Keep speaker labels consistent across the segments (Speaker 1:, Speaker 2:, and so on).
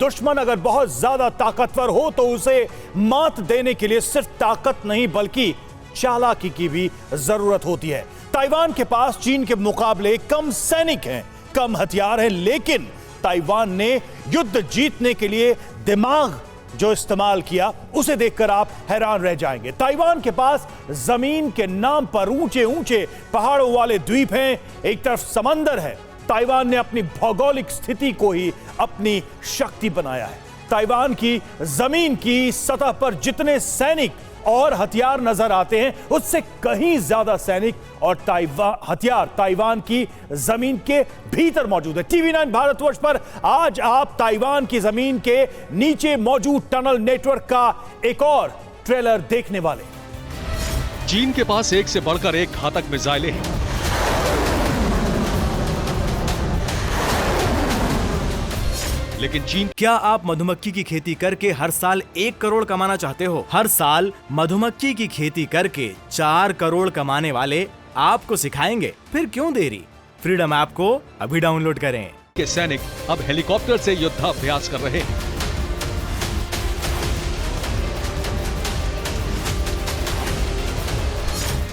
Speaker 1: दुश्मन अगर बहुत ज्यादा ताकतवर हो तो उसे मात देने के लिए सिर्फ ताकत नहीं बल्कि चालाकी की भी जरूरत होती है। ताइवान के पास चीन के मुकाबले कम सैनिक हैं, कम हथियार हैं, लेकिन ताइवान ने युद्ध जीतने के लिए दिमाग जो इस्तेमाल किया उसे देखकर आप हैरान रह जाएंगे। ताइवान के पास जमीन के नाम पर ऊंचे ऊंचे पहाड़ों वाले द्वीप हैं, एक तरफ समंदर है। ताइवान ने अपनी भौगोलिक स्थिति को ही अपनी शक्ति बनाया है। ताइवान की जमीन की सतह पर जितने सैनिक और हथियार नजर आते हैं उससे कहीं ज्यादा सैनिक और हथियार ताइवान की जमीन के भीतर मौजूद है। TV9 भारतवर्ष पर आज आप ताइवान की जमीन के नीचे मौजूद टनल नेटवर्क का एक और ट्रेलर देखने वाले।
Speaker 2: चीन के पास एक से बढ़कर एक घातक मिसाइलें हैं। लेकिन चीन,
Speaker 3: क्या आप मधुमक्खी की खेती करके हर साल 1 करोड़ कमाना चाहते हो? हर साल मधुमक्खी की खेती करके 4 करोड़ कमाने वाले आपको सिखाएंगे। फिर क्यों देरी? फ्रीडम ऐप को अभी डाउनलोड करें।
Speaker 2: के सैनिक अब हेलीकॉप्टर से युद्धाभ्यास कर रहे हैं।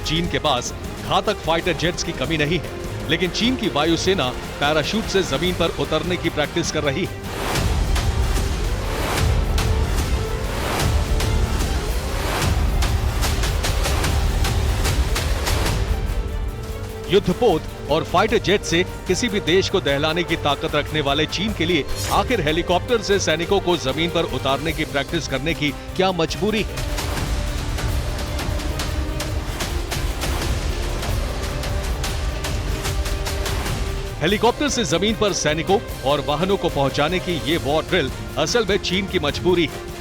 Speaker 2: चीन के पास घातक फाइटर जेट्स की कमी नहीं है, लेकिन चीन की वायुसेना पैराशूट से जमीन पर उतरने की प्रैक्टिस कर रही है। युद्धपोत और फाइटर जेट से किसी भी देश को दहलाने की ताकत रखने वाले चीन के लिए आखिर हेलीकॉप्टर से सैनिकों को जमीन पर उतारने की प्रैक्टिस करने की क्या मजबूरी है? हेलीकॉप्टर से जमीन पर सैनिकों और वाहनों को पहुंचाने की ये वॉर ड्रिल असल में चीन की मजबूरी है।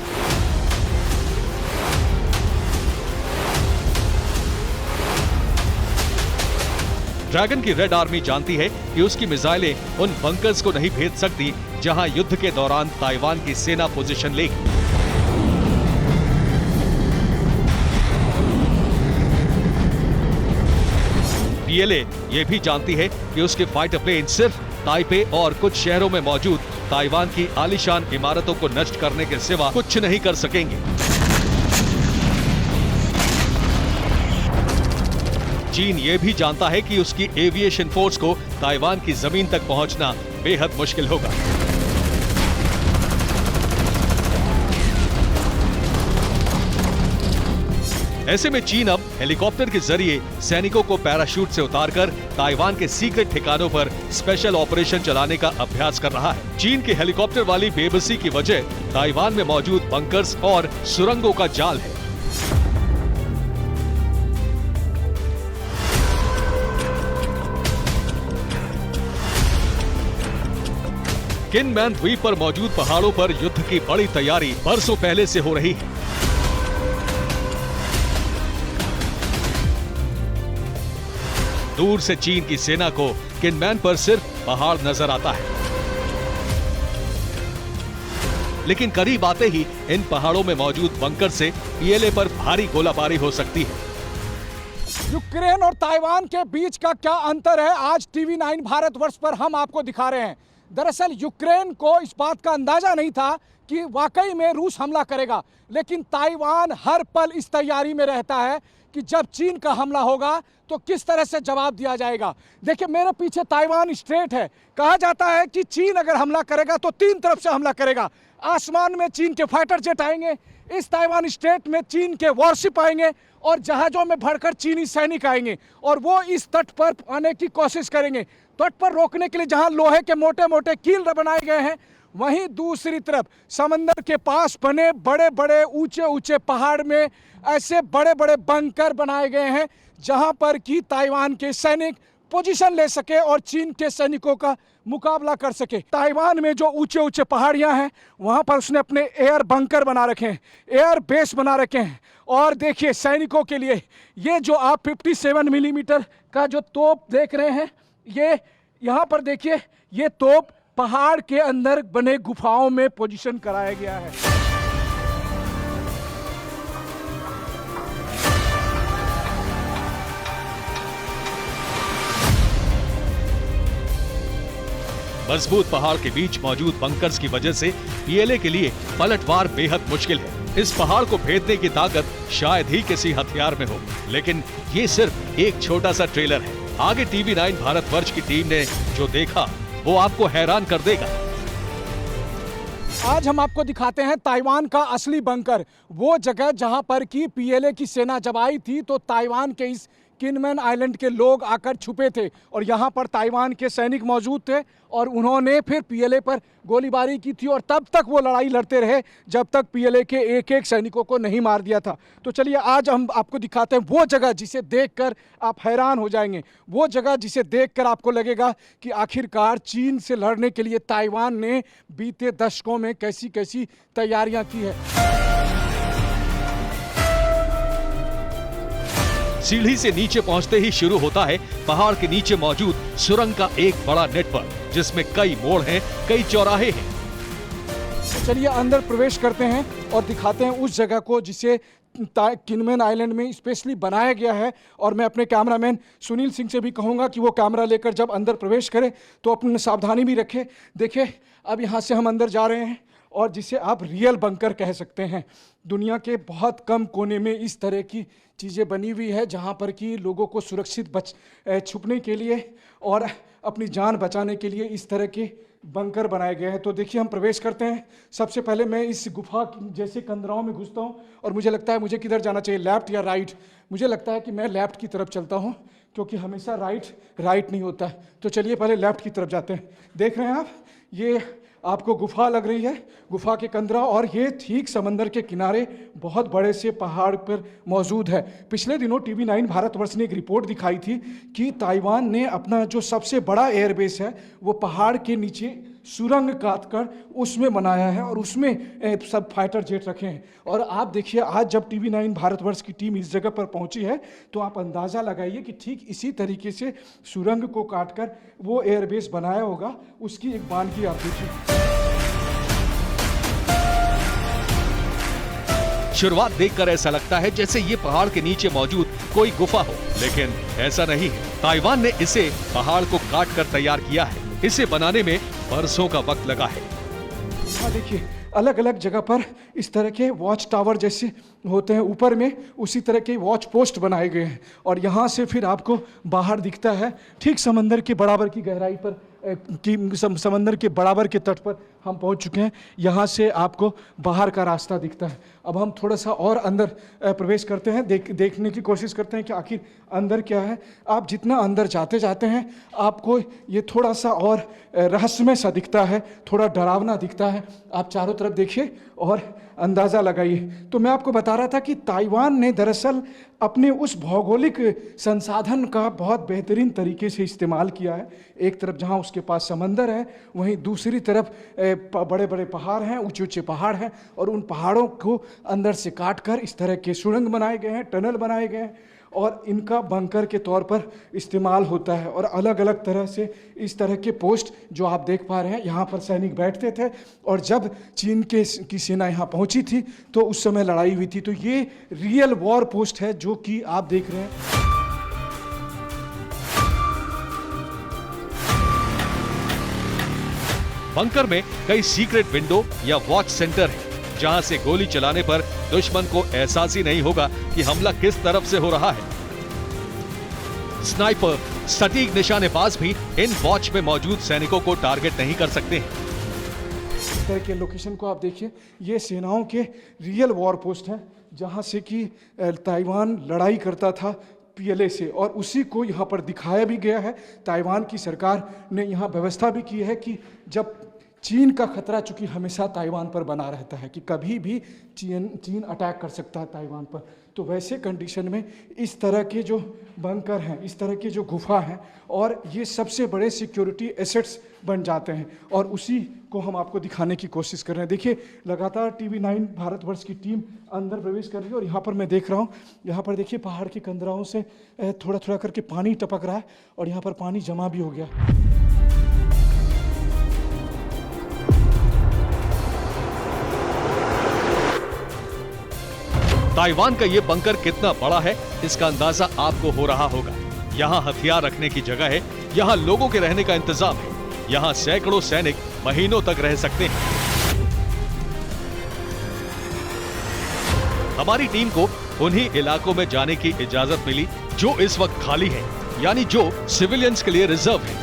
Speaker 2: ड्रैगन की रेड आर्मी जानती है कि उसकी मिसाइलें उन बंकर्स को नहीं भेज सकती जहां युद्ध के दौरान ताइवान की सेना पोजीशन लेगी। PLA ये भी जानती है कि उसके फाइटर प्लेन सिर्फ ताइपे और कुछ शहरों में मौजूद ताइवान की आलीशान इमारतों को नष्ट करने के सिवा कुछ नहीं कर सकेंगे। चीन ये भी जानता है कि उसकी एविएशन फोर्स को ताइवान की जमीन तक पहुंचना बेहद मुश्किल होगा। ऐसे में चीन अब हेलीकॉप्टर के जरिए सैनिकों को पैराशूट से उतारकर ताइवान के सीक्रेट ठिकानों पर स्पेशल ऑपरेशन चलाने का अभ्यास कर रहा है। चीन के हेलीकॉप्टर वाली बेबसी की वजह ताइवान में मौजूद बंकर्स और सुरंगों का जाल है। किनमैन द्वीप पर मौजूद पहाड़ों पर युद्ध की बड़ी तैयारी बरसों पहले से हो रही है। दूर से चीन की सेना को किनमैन पर सिर्फ पहाड़ नजर आता है, लेकिन करीब आते ही इन पहाड़ों में मौजूद बंकर से PLA पर भारी गोलाबारी हो सकती है।
Speaker 4: यूक्रेन और ताइवान के बीच का क्या अंतर है, आज TV9 भारतवर्ष पर हम आपको दिखा रहे हैं। दरअसल यूक्रेन को इस बात का अंदाजा नहीं था कि वाकई में रूस हमला करेगा, लेकिन ताइवान हर पल इस तैयारी में रहता है कि जब चीन का हमला होगा तो किस तरह से जवाब दिया जाएगा। देखिए मेरे पीछे ताइवान स्ट्रेट है। कहा जाता है कि चीन अगर हमला करेगा तो 3 तरफ से हमला करेगा। आसमान में चीन के फाइटर जेट आएंगे, इस ताइवान स्ट्रेट में चीन के वॉरशिप आएंगे और जहाजों में भरकर चीनी सैनिक आएंगे और वो इस तट पर आने की कोशिश करेंगे। तट पर रोकने के लिए जहां लोहे के मोटे मोटे कील बनाए गए हैं, वहीं दूसरी तरफ समंदर के पास बने बड़े बड़े ऊंचे ऊंचे पहाड़ में ऐसे बड़े बड़े बंकर बनाए गए हैं जहां पर कि ताइवान के सैनिक पोजीशन ले सके और चीन के सैनिकों का मुकाबला कर सके। ताइवान में जो ऊंचे ऊंचे पहाड़ियां हैं वहां पर उसने अपने एयर बंकर बना रखे हैं, एयर बेस बना रखे हैं। और देखिए सैनिकों के लिए ये जो आप 57 मिलीमीटर का जो तोप देख रहे हैं, ये यहाँ पर देखिए, ये तोप पहाड़ के अंदर बने गुफाओं में पोजीशन कराया गया है।
Speaker 2: मजबूत पहाड़ के बीच मौजूद बंकर्स की वजह से पीएलए के लिए पलटवार बेहद मुश्किल है। इस पहाड़ को भेदने की ताकत शायद ही किसी हथियार में हो, लेकिन ये सिर्फ एक छोटा सा ट्रेलर है। आगे टीवी 9 भारतवर्ष की टीम ने जो देखा वो आपको हैरान कर देगा।
Speaker 4: आज हम आपको दिखाते हैं ताइवान का असली बंकर, वो जगह जहां पर कि पीएलए की सेना जब आई थी तो ताइवान के इस किनमेन आइलैंड के लोग आकर छुपे थे और यहाँ पर ताइवान के सैनिक मौजूद थे और उन्होंने फिर पीएलए पर गोलीबारी की थी और तब तक वो लड़ाई लड़ते रहे जब तक पीएलए के एक एक सैनिकों को नहीं मार दिया था। तो चलिए आज हम आपको दिखाते हैं वो जगह जिसे देखकर आप हैरान हो जाएंगे, वो जगह जिसे देखकर आपको लगेगा कि आखिरकार चीन से लड़ने के लिए ताइवान ने बीते दशकों में कैसी कैसी तैयारियां की है।
Speaker 2: सीढ़ी से नीचे पहुंचते ही शुरू होता है पहाड़ के नीचे मौजूद सुरंग का एक बड़ा नेटवर्क, जिसमें कई मोड़ हैं, कई चौराहे हैं।
Speaker 4: चलिए अंदर प्रवेश करते हैं और दिखाते हैं उस जगह को जिसे किनमेन आइलैंड में स्पेशली बनाया गया है। और मैं अपने कैमरामैन सुनील सिंह से भी कहूँगा कि वो कैमरा लेकर जब अंदर प्रवेश करे तो अपनी सावधानी भी रखे। देखिए अब यहाँ से हम अंदर जा रहे हैं और जिसे आप रियल बंकर कह सकते हैं। दुनिया के बहुत कम कोने में इस तरह की चीज़ें बनी हुई है जहाँ पर कि लोगों को सुरक्षित छुपने के लिए और अपनी जान बचाने के लिए इस तरह के बंकर बनाए गए हैं। तो देखिए हम प्रवेश करते हैं। सबसे पहले मैं इस गुफा जैसे कंदराओं में घुसता हूँ और मुझे लगता है मुझे किधर जाना चाहिए, लेफ्ट या राइट। मुझे लगता है कि मैं लेफ्ट की तरफ चलता हूँ क्योंकि हमेशा राइट नहीं होता है। तो चलिए पहले लेफ्ट की तरफ जाते हैं। देख रहे हैं आप, ये आपको गुफा लग रही है, गुफा के कंदरा, और ये ठीक समंदर के किनारे बहुत बड़े से पहाड़ पर मौजूद है। पिछले दिनों टीवी 9 भारतवर्ष ने एक रिपोर्ट दिखाई थी कि ताइवान ने अपना जो सबसे बड़ा एयरबेस है वो पहाड़ के नीचे सुरंग काटकर उसमें बनाया है और उसमें सब फाइटर जेट रखे हैं। और आप देखिए आज जब टीवी 9 भारतवर्ष की टीम इस जगह पर पहुंची है तो आप अंदाज़ा लगाइए कि ठीक इसी तरीके से सुरंग को काटकर वो एयरबेस बनाया होगा। उसकी एक बानगी आप देखिए।
Speaker 2: शुरुआत देखकर ऐसा लगता है जैसे ये पहाड़ के नीचे मौजूद कोई गुफा हो, लेकिन ऐसा नहीं है। ताइवान ने इसे पहाड़ को काटकर तैयार किया है। इसे बनाने में बरसों का वक्त लगा है।
Speaker 4: देखिए अलग अलग जगह पर इस तरह के वॉच टावर जैसे होते हैं ऊपर में, उसी तरह के वॉच पोस्ट बनाए गए हैं और यहाँ से फिर आपको बाहर दिखता है ठीक समंदर के बराबर की गहराई पर समंदर के बराबर के तट पर हम पहुँच चुके हैं। यहाँ से आपको बाहर का रास्ता दिखता है। अब हम थोड़ा सा और अंदर प्रवेश करते हैं, देखने की कोशिश करते हैं कि आखिर अंदर क्या है। आप जितना अंदर जाते हैं आपको ये थोड़ा सा और रहस्यमय सा दिखता है, थोड़ा डरावना दिखता है। आप चारों तरफ देखिए और अंदाज़ा लगाइए। तो मैं आपको बता रहा था कि ताइवान ने दरअसल अपने उस भौगोलिक संसाधन का बहुत बेहतरीन तरीके से इस्तेमाल किया है। एक तरफ जहाँ उसके पास समंदर है, वहीं दूसरी तरफ बड़े बड़े पहाड़ हैं, ऊंचे ऊंचे पहाड़ हैं और उन पहाड़ों को अंदर से काटकर इस तरह के सुरंग बनाए गए हैं, टनल बनाए गए हैं और इनका बंकर के तौर पर इस्तेमाल होता है। और अलग अलग तरह से इस तरह के पोस्ट जो आप देख पा रहे हैं, यहाँ पर सैनिक बैठते थे और जब चीन की सेना यहाँ पहुँची थी तो उस समय लड़ाई हुई थी। तो ये रियल वॉर पोस्ट है जो कि आप देख रहे हैं।
Speaker 2: बंकर में कई सीक्रेट विंडो या वॉच सेंटर है जहां से गोली चलाने पर दुश्मन को एहसास ही नहीं होगा कि हमला किस तरफ से हो रहा है। स्नाइपर, सटीक निशानेबाज भी इन वॉच में मौजूद सैनिकों को टारगेट नहीं कर सकते हैं।
Speaker 4: इस तरह के लोकेशन को आप देखिए, ये सेनाओं के रियल वॉर पोस्ट हैं जहां से कि ताइवान लड़ाई करता था पीएलए से और उसी को यहाँ पर दिखाया भी गया है। ताइवान की सरकार ने यहाँ व्यवस्था भी की है कि जब चीन का खतरा चूंकि हमेशा ताइवान पर बना रहता है कि कभी भी चीन अटैक कर सकता है ताइवान पर, तो वैसे कंडीशन में इस तरह के जो बंकर हैं, इस तरह के जो गुफा हैं और ये सबसे बड़े सिक्योरिटी एसेट्स बन जाते हैं और उसी को हम आपको दिखाने की कोशिश कर रहे हैं। देखिए लगातार टीवी 9 भारतवर्ष की टीम अंदर प्रवेश कर रही है और यहाँ पर मैं देख रहा हूँ, यहाँ पर देखिए पहाड़ की कंदराओं से थोड़ा थोड़ा करके पानी टपक रहा है और यहाँ पर पानी जमा भी हो गया।
Speaker 2: ताइवान का ये बंकर कितना बड़ा है इसका अंदाजा आपको हो रहा होगा। यहाँ हथियार रखने की जगह है, यहाँ लोगों के रहने का इंतजाम है, यहाँ सैकड़ों सैनिक महीनों तक रह सकते हैं। हमारी टीम को उन्हीं इलाकों में जाने की इजाजत मिली जो इस वक्त खाली हैं, यानी जो सिविलियंस के लिए रिजर्व है।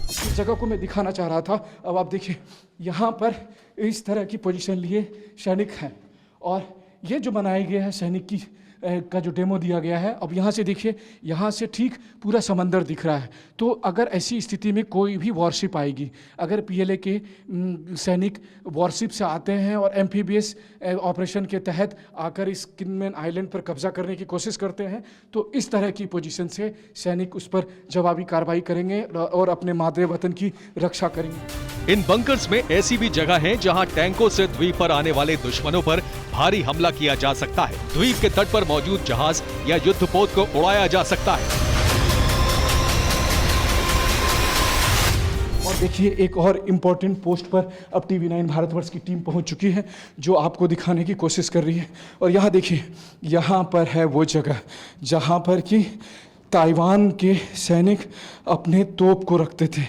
Speaker 4: इस जगह को मैं दिखाना चाह रहा था। अब आप देखिए, यहाँ पर इस तरह की पोजीशन लिए सैनिक हैं और ये जो बनाया गया है सैनिक की का जो डेमो दिया गया है। अब यहाँ से देखिए, यहाँ से ठीक पूरा समंदर दिख रहा है। तो अगर ऐसी स्थिति में कोई भी वॉरशिप आएगी, अगर पीएलए के सैनिक वॉरशिप से आते हैं और एम्फीबियस ऑपरेशन के तहत आकर इस किनमेन आइलैंड पर कब्जा करने की कोशिश करते हैं, तो इस तरह की पोजीशन से सैनिक उस पर जवाबी कार्रवाई करेंगे और अपने मादरे वतन की रक्षा करेंगे।
Speaker 2: इन बंकर्स में ऐसी भी जगह है जहां टैंकों से द्वीप पर आने वाले दुश्मनों पर भारी हमला किया जा सकता है। द्वीप के तट पर मौजूद जहाज या युद्धपोत को उड़ाया जा सकता है।
Speaker 4: और देखिए, एक और इम्पोर्टेंट पोस्ट पर अब TV9 भारतवर्ष की टीम पहुंच चुकी है जो आपको दिखाने की कोशिश कर रही है। और यहाँ देखिए, यहाँ पर है वो जगह जहाँ पर कि ताइवान के सैनिक अपने तोप को रखते थे।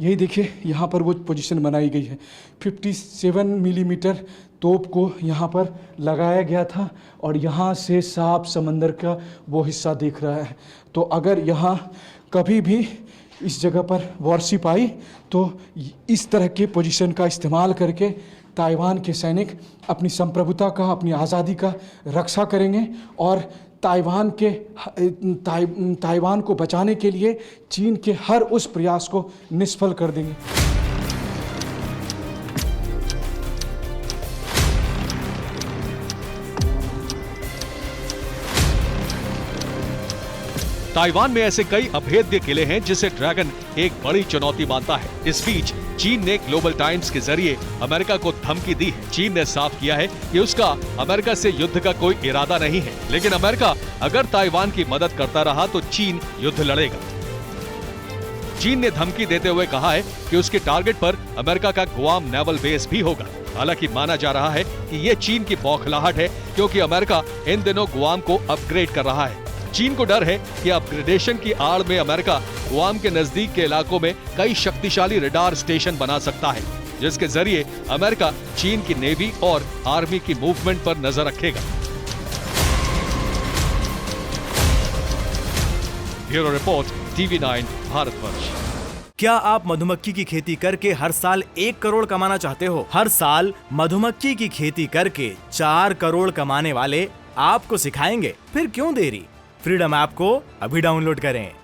Speaker 4: यही देखिए, यहाँ पर वो पोजीशन बनाई गई है। 57 मिलीमीटर तोप को यहाँ पर लगाया गया था और यहाँ से साफ समंदर का वो हिस्सा दिख रहा है। तो अगर यहाँ कभी भी इस जगह पर वॉरशिप आई तो इस तरह के पोजीशन का इस्तेमाल करके ताइवान के सैनिक अपनी संप्रभुता का, अपनी आज़ादी का रक्षा करेंगे और ताइवान को बचाने के लिए चीन के हर उस प्रयास को निष्फल कर देंगे।
Speaker 2: ताइवान में ऐसे कई अभेद्य किले हैं जिसे ड्रैगन एक बड़ी चुनौती मानता है। इस बीच चीन ने ग्लोबल टाइम्स के जरिए अमेरिका को धमकी दी है। चीन ने साफ किया है कि उसका अमेरिका से युद्ध का कोई इरादा नहीं है, लेकिन अमेरिका अगर ताइवान की मदद करता रहा तो चीन युद्ध लड़ेगा। चीन ने धमकी देते हुए कहा है कि उसके टारगेट पर अमेरिका का गुआम नेवल बेस भी होगा। हालांकि माना जा रहा है कि ये चीन की बौखलाहट है, क्योंकि अमेरिका इन दिनों गुआम को अपग्रेड कर रहा है। चीन को डर है कि अपग्रेडेशन की आड़ में अमेरिका गुआम के नजदीक के इलाकों में कई शक्तिशाली रडार स्टेशन बना सकता है, जिसके जरिए अमेरिका चीन की नेवी और आर्मी की मूवमेंट पर नजर रखेगा। Bureau report, TV9 Bharatvarsh.
Speaker 3: क्या आप मधुमक्खी की खेती करके हर साल 1 करोड़ कमाना चाहते हो? हर साल मधुमक्खी की खेती करके 4 करोड़ कमाने वाले आपको सिखाएंगे। फिर क्यों देरी? फ्रीडम ऐप को अभी डाउनलोड करें।